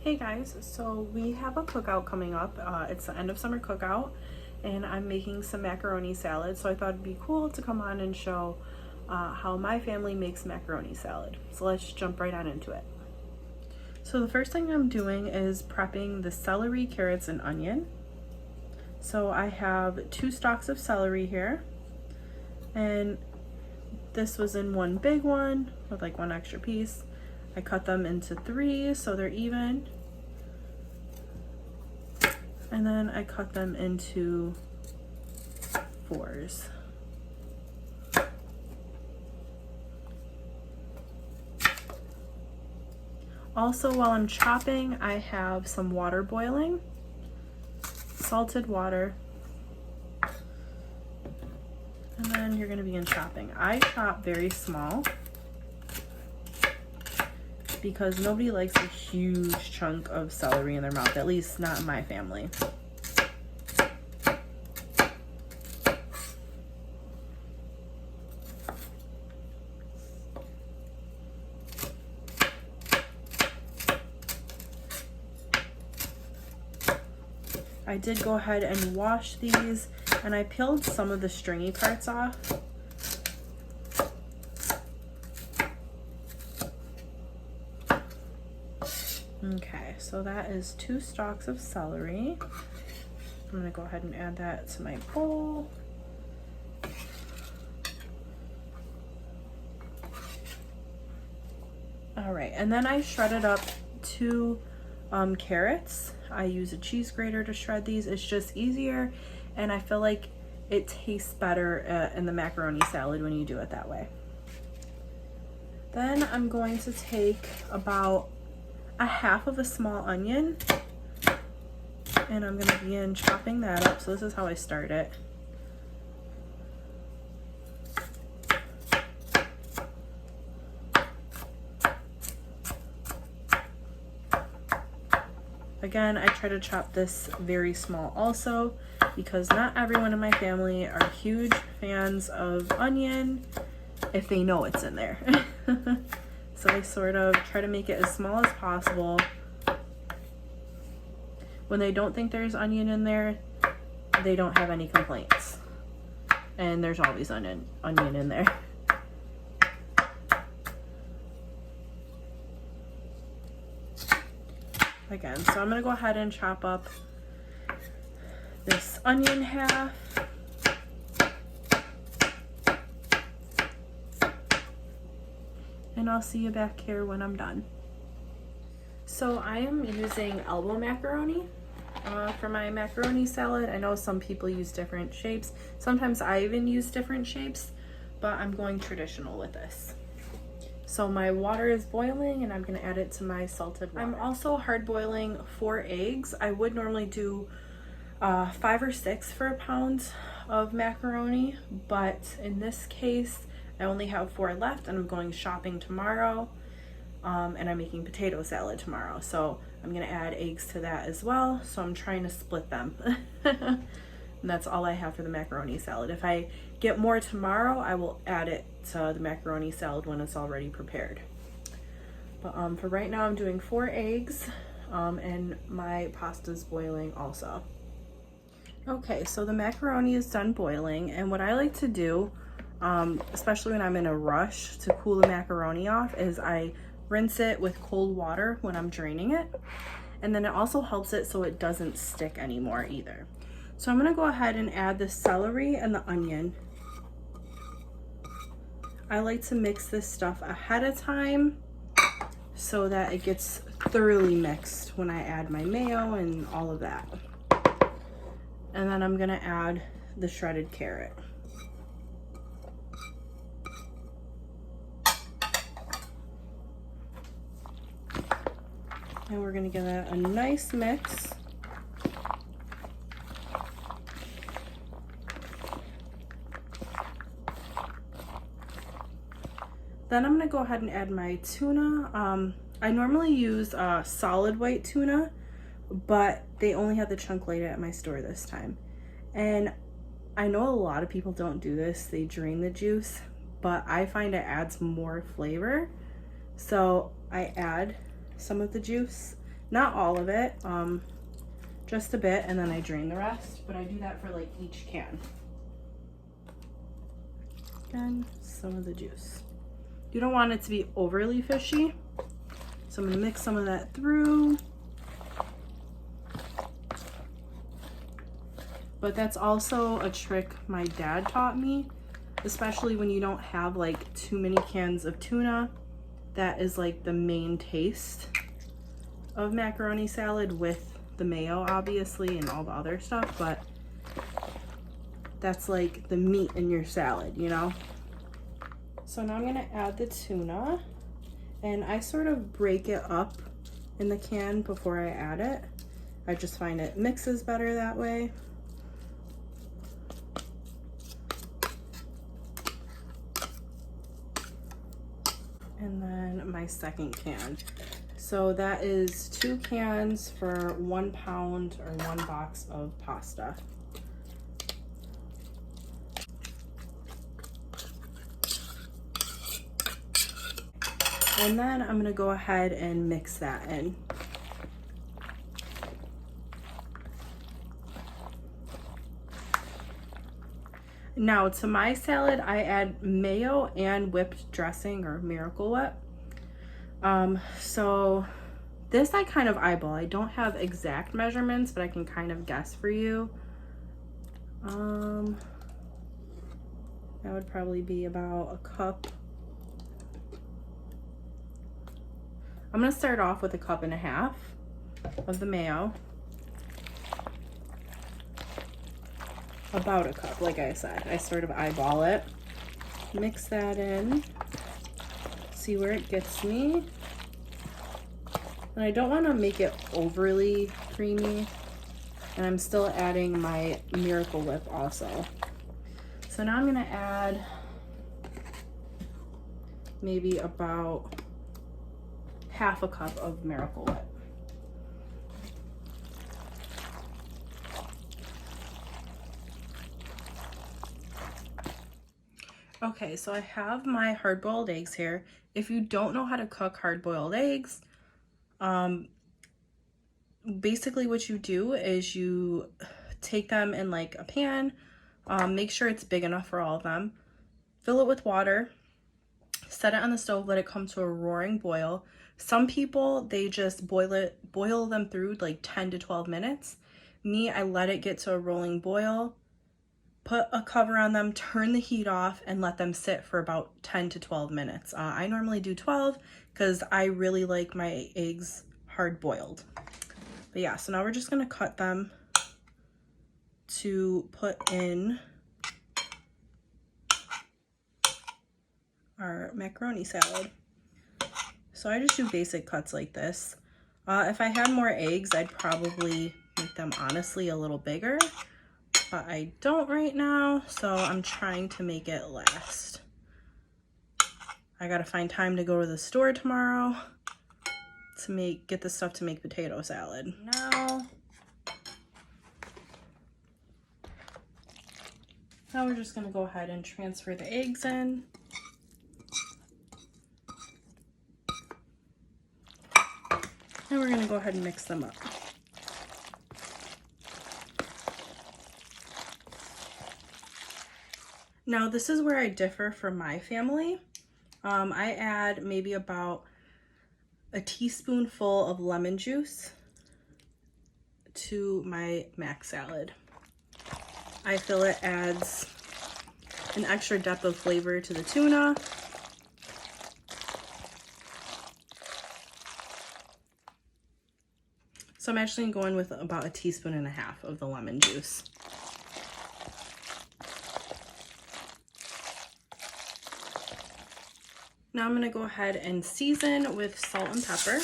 Hey guys, so we have a cookout coming up. It's the end of summer cookout and I'm making some macaroni salad. So I thought it'd be cool to come on and show how my family makes macaroni salad. So let's jump right on into it. So the first thing I'm doing is prepping the celery, carrots, and onion. So I have 2 stalks of celery here, and this was in one big one with like 1 extra piece. I cut them into 3 so they're even. And then I cut them into 4s. Also, while I'm chopping, I have some water boiling, salted water. And then you're gonna begin chopping. I chop very small because nobody likes a huge chunk of celery in their mouth, at least not in my family. I did go ahead and wash these, and I peeled some of the stringy parts off. Okay, so that is 2 stalks of celery. I'm gonna go ahead and add that to my bowl. All right, and then I shredded up 2 carrots. I use a cheese grater to shred these. It's just easier, and I feel like it tastes better in the macaroni salad when you do it that way. Then I'm going to take about 1/2 of a small onion, and I'm going to begin chopping that up. So this is how I start it. Again, I try to chop this very small also because not everyone in my family are huge fans of onion if they know it's in there. So I sort of try to make it as small as possible. When they don't think there's onion in there, they don't have any complaints. And there's always onion in there. Again, so I'm gonna go ahead and chop up this onion half. And I'll see you back here when I'm done. So I am using elbow macaroni for my macaroni salad. I know some people use different shapes. Sometimes I even use different shapes, but I'm going traditional with this. So my water is boiling and I'm gonna add it to my salted water. I'm also hard boiling 4 eggs. I would normally do 5 or 6 for a pound of macaroni, but in this case, I only have 4 left and I'm going shopping tomorrow, and I'm making potato salad tomorrow. So I'm gonna add eggs to that as well. So I'm trying to split them. And that's all I have for the macaroni salad. If I get more tomorrow, I will add it to the macaroni salad when it's already prepared. But for right now, I'm doing 4 eggs, and my pasta's boiling also. Okay, so the macaroni is done boiling, and what I like to do, especially when I'm in a rush to cool the macaroni off, is I rinse it with cold water when I'm draining it. And then it also helps it so it doesn't stick anymore either. So I'm gonna go ahead and add the celery and the onion. I like to mix this stuff ahead of time so that it gets thoroughly mixed when I add my mayo and all of that. And then I'm gonna add the shredded carrot. And we're gonna give that a nice mix. Then I'm gonna go ahead and add my tuna. I normally use solid white tuna, but they only had the chunk laid at my store this time. And I know a lot of people don't do this, they drain the juice, but I find it adds more flavor. So I add some of the juice Not all of it, just a bit, and then I drain the rest, but I do that for like each can. Again, some of the juice. You don't want it to be overly fishy, so I'm gonna mix some of that through. But that's also a trick my dad taught me, especially when you don't have like too many cans of tuna. That is like the main taste of macaroni salad, with the mayo obviously and all the other stuff, but that's like the meat in your salad, you know? So now I'm gonna add the tuna, and I sort of break it up in the can before I add it. I just find it mixes better that way. And then my second can. So that is 2 cans for 1 pound or 1 box of pasta. And then I'm gonna go ahead and mix that in. Now to my salad, I add mayo and whipped dressing, or Miracle Whip. So this I kind of eyeball. I don't have exact measurements, but I can kind of guess for you. That would probably be about a cup. I'm gonna start off with 1.5 cups of the mayo. About a cup, like I said. I sort of eyeball it. Mix that in. See where it gets me. And I don't want to make it overly creamy. And I'm still adding my Miracle Whip also. So now I'm going to add maybe about 1/2 cup of Miracle Whip. Okay, so I have my hard-boiled eggs here. If you don't know how to cook hard-boiled eggs, basically what you do is you take them in like a pan, make sure it's big enough for all of them, fill it with water, set it on the stove, let it come to a roaring boil. Some people, they just boil them through like 10 to 12 minutes. Me, I let it get to a rolling boil, put a cover on them, turn the heat off, and let them sit for about 10 to 12 minutes. I normally do 12 because I really like my eggs hard boiled. But yeah, so now we're just gonna cut them to put in our macaroni salad. So I just do basic cuts like this. If I had more eggs, I'd probably make them honestly a little bigger, but I don't right now, so I'm trying to make it last. I gotta find time to go to the store tomorrow to get the stuff to make potato salad. Now we're just gonna go ahead and transfer the eggs in. And we're gonna go ahead and mix them up. Now this is where I differ from my family. I add maybe about a teaspoonful of lemon juice to my mac salad. I feel it adds an extra depth of flavor to the tuna. So I'm actually going with about 1.5 teaspoons of the lemon juice. Now I'm gonna go ahead and season with salt and pepper.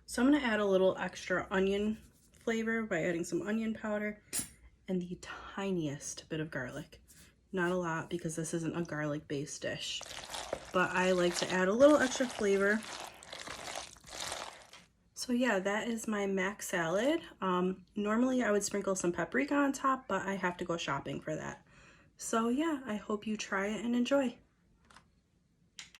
So I'm gonna add a little extra onion flavor by adding some onion powder and the tiniest bit of garlic. Not a lot because this isn't a garlic-based dish, but I like to add a little extra flavor. So yeah, that is my mac salad. Normally I would sprinkle some paprika on top, but I have to go shopping for that. So yeah, I hope you try it and enjoy.